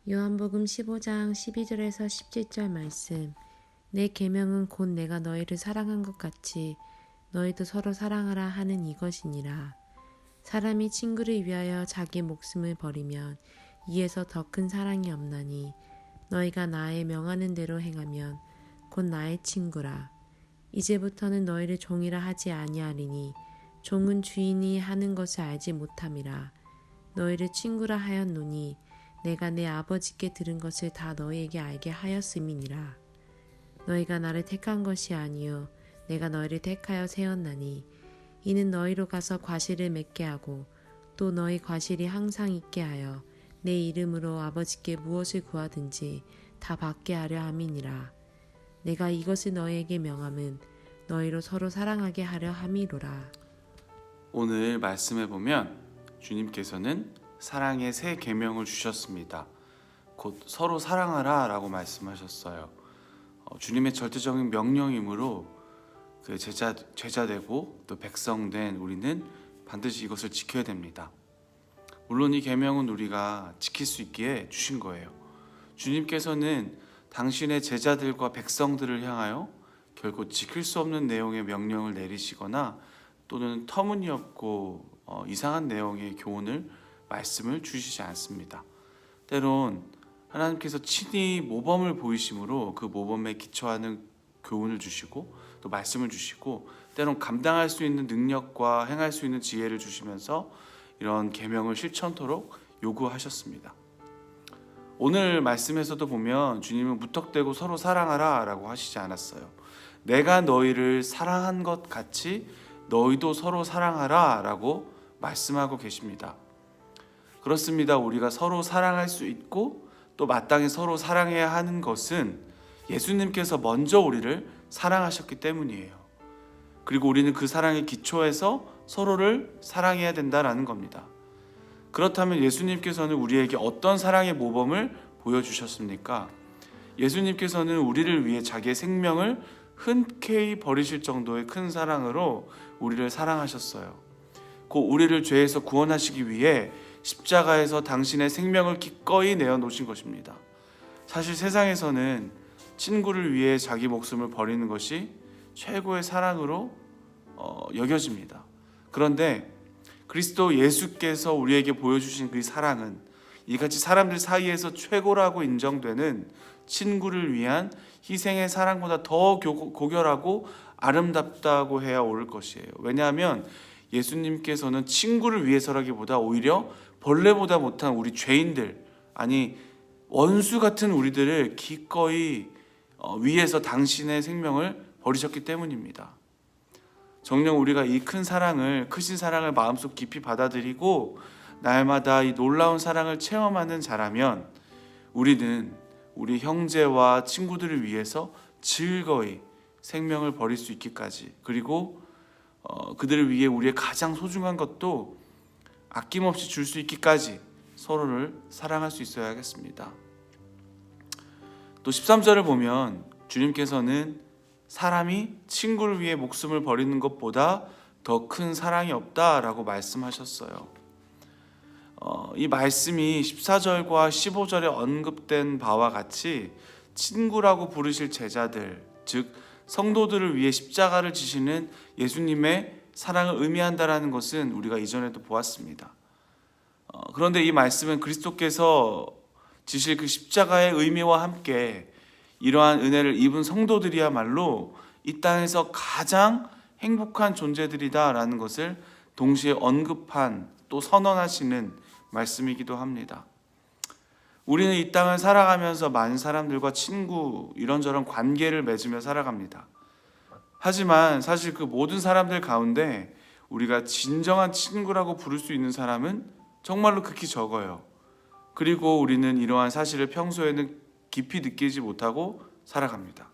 요한복음 15장 12절에서 17절 말씀. 내 계명은 곧 내가 너희를 사랑한 것 같이 너희도 서로 사랑하라 하는 이것이니라. 사람이 친구를 위하여 자기 목숨을 버리면 이에서 더 큰 사랑이 없나니 너희가 나의 명하는 대로 행하면 곧 나의 친구라. 이제부터는 너희를 종이라 하지 아니하리니 종은 주인이 하는 것을 알지 못함이라. 너희를 친구라 하였노니 내가 내 아버지께 들은 것을 다 너희에게 알게 하였음이니라. 너희가 나를 택한 것이 아니요 내가 너희를 택하여 세웠나니 이는 너희로 가서 과실을 맺게 하고 또 너희 과실이 항상 있게 하여 내 이름으로 아버지께 무엇을 구하든지 다 받게 하려 함이니라. 내가 이것을 너희에게 명함은 너희로 서로 사랑하게 하려 함이로라. 오늘 말씀에 보면 주님께서는 사랑의 새 계명을 주셨습니다. 곧 서로 사랑하라 라고 말씀하셨어요. 주님의 절대적인 명령이므로 그 제자되고 또 백성된 우리는 반드시 이것을 지켜야 됩니다. 물론 이 계명은 우리가 지킬 수 있기에 주신 거예요. 주님께서는 당신의 제자들과 백성들을 향하여 결코 지킬 수 없는 내용의 명령을 내리시거나 또는 터무니없고 이상한 내용의 교훈을 말씀을 주시지 않습니다. 때론 하나님께서 친히 모범을 보이심으로 그 모범에 기초하는 교훈을 주시고 또 말씀을 주시고 때론 감당할 수 있는 능력과 행할 수 있는 지혜를 주시면서 이런 계명을 실천토록 요구하셨습니다. 오늘 말씀에서도 보면 주님은 무턱대고 서로 사랑하라 라고 하시지 않았어요. 내가 너희를 사랑한 것 같이 너희도 서로 사랑하라 라고 말씀하고 계십니다. 그렇습니다. 우리가 서로 사랑할 수 있고 또 마땅히 서로 사랑해야 하는 것은 예수님께서 먼저 우리를 사랑하셨기 때문이에요. 그리고 우리는 그 사랑에 기초해서 서로를 사랑해야 된다라는 겁니다. 그렇다면 예수님께서는 우리에게 어떤 사랑의 모범을 보여주셨습니까? 예수님께서는 우리를 위해 자기의 생명을 흔쾌히 버리실 정도의 큰 사랑으로 우리를 사랑하셨어요. 곧 우리를 죄에서 구원하시기 위해 십자가에서 당신의 생명을 기꺼이 내어놓으신 것입니다. 사실 세상에서는 친구를 위해 자기 목숨을 버리는 것이 최고의 사랑으로 여겨집니다. 그런데 그리스도 예수께서 우리에게 보여주신 그 사랑은 이같이 사람들 사이에서 최고라고 인정되는 친구를 위한 희생의 사랑보다 더 고결하고 아름답다고 해야 옳을 것이에요. 왜냐하면 예수님께서는 친구를 위해서라기보다 오히려 벌레보다 못한 우리 죄인들, 아니 원수 같은 우리들을 기꺼이 위해서 당신의 생명을 버리셨기 때문입니다. 정녕 우리가 이 큰 사랑을, 크신 사랑을 마음속 깊이 받아들이고 날마다 이 놀라운 사랑을 체험하는 자라면 우리는 우리 형제와 친구들을 위해서 즐거이 생명을 버릴 수 있기까지, 그리고 그들을 위해 우리의 가장 소중한 것도 아낌없이 줄 수 있기까지 서로를 사랑할 수 있어야겠습니다. 또 13절을 보면 주님께서는 사람이 친구를 위해 목숨을 버리는 것보다 더 큰 사랑이 없다라고 말씀하셨어요. 이 말씀이 14절과 15절에 언급된 바와 같이 친구라고 부르실 제자들, 즉 성도들을 위해 십자가를 지시는 예수님의 사랑을 의미한다라는 것은 우리가 이전에도 보았습니다. 그런데 이 말씀은 그리스도께서 지실 그 십자가의 의미와 함께 이러한 은혜를 입은 성도들이야말로 이 땅에서 가장 행복한 존재들이다라는 것을 동시에 언급한, 또 선언하시는 말씀이기도 합니다. 우리는 이 땅을 살아가면서 많은 사람들과 친구, 이런저런 관계를 맺으며 살아갑니다. 하지만 사실 그 모든 사람들 가운데 우리가 진정한 친구라고 부를 수 있는 사람은 정말로 극히 적어요. 그리고 우리는 이러한 사실을 평소에는 깊이 느끼지 못하고 살아갑니다.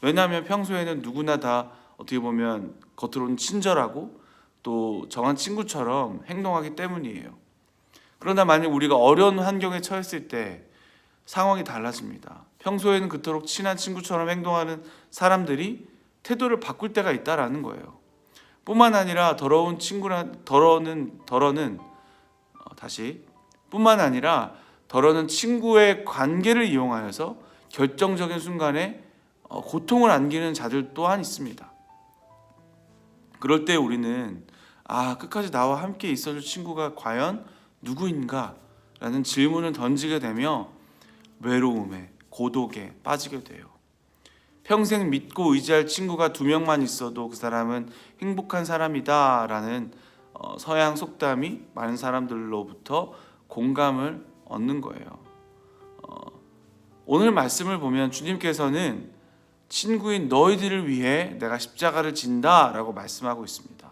왜냐하면 평소에는 누구나 다 어떻게 보면 겉으로는 친절하고 또 정한 친구처럼 행동하기 때문이에요. 그러나 만약 우리가 어려운 환경에 처했을 때 상황이 달라집니다. 평소에는 그토록 친한 친구처럼 행동하는 사람들이 태도를 바꿀 때가 있다라는 거예요. 뿐만 아니라 더러는 친구의 관계를 이용하여서 결정적인 순간에 고통을 안기는 자들 또한 있습니다. 그럴 때 우리는 끝까지 나와 함께 있어줄 친구가 과연 누구인가? 라는 질문을 던지게 되며 외로움에, 고독에 빠지게 돼요. 평생 믿고 의지할 친구가 2명만 있어도 그 사람은 행복한 사람이다 라는 서양 속담이 많은 사람들로부터 공감을 얻는 거예요. 오늘 말씀을 보면 주님께서는 친구인 너희들을 위해 내가 십자가를 진다 라고 말씀하고 있습니다.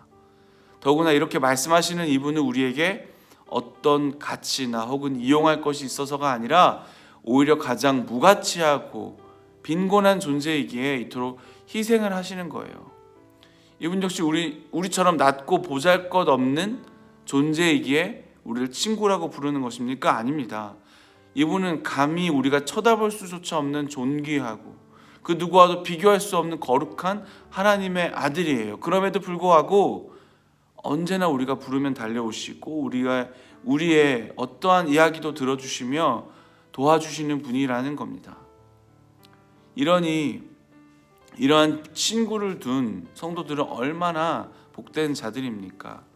더구나 이렇게 말씀하시는 이분은 우리에게 어떤 가치나 혹은 이용할 것이 있어서가 아니라 오히려 가장 무가치하고 빈곤한 존재이기에 이토록 희생을 하시는 거예요. 이분 역시 우리처럼 낮고 보잘것없는 존재이기에 우리를 친구라고 부르는 것입니까? 아닙니다. 이분은 감히 우리가 쳐다볼 수조차 없는 존귀하고 그 누구와도 비교할 수 없는 거룩한 하나님의 아들이에요. 그럼에도 불구하고 언제나 우리가 부르면 달려오시고 우리의 어떠한 이야기도 들어주시며 도와주시는 분이라는 겁니다. 이러한 친구를 둔 성도들은 얼마나 복된 자들입니까?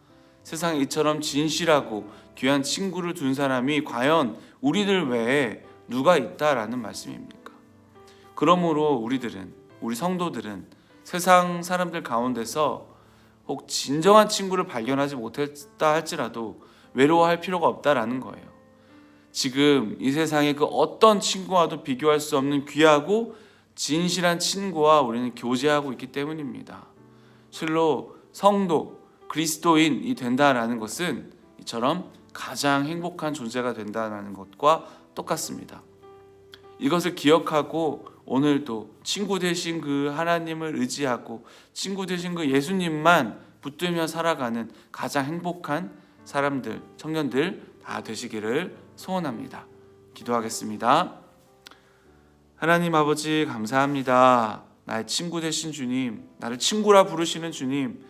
세상에 이처럼 진실하고 귀한 친구를 둔 사람이 과연 우리들 외에 누가 있다라는 말씀입니까? 그러므로 우리 성도들은 세상 사람들 가운데서 혹 진정한 친구를 발견하지 못했다 할지라도 외로워할 필요가 없다라는 거예요. 지금 이 세상의 그 어떤 친구와도 비교할 수 없는 귀하고 진실한 친구와 우리는 교제하고 있기 때문입니다. 실로 성도, 그리스도인이 된다라는 것은 이처럼 가장 행복한 존재가 된다는 것과 똑같습니다. 이것을 기억하고 오늘도 친구 되신 그 하나님을 의지하고 친구 되신 그 예수님만 붙들며 살아가는 가장 행복한 사람들, 청년들 다 되시기를 소원합니다. 기도하겠습니다. 하나님 아버지 감사합니다. 나의 친구 되신 주님, 나를 친구라 부르시는 주님,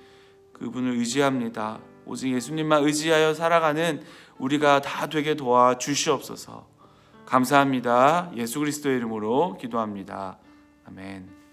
그분을 의지합니다. 오직 예수님만 의지하여 살아가는 우리가 다 되게 도와주시옵소서. 감사합니다. 예수 그리스도의 이름으로 기도합니다. 아멘.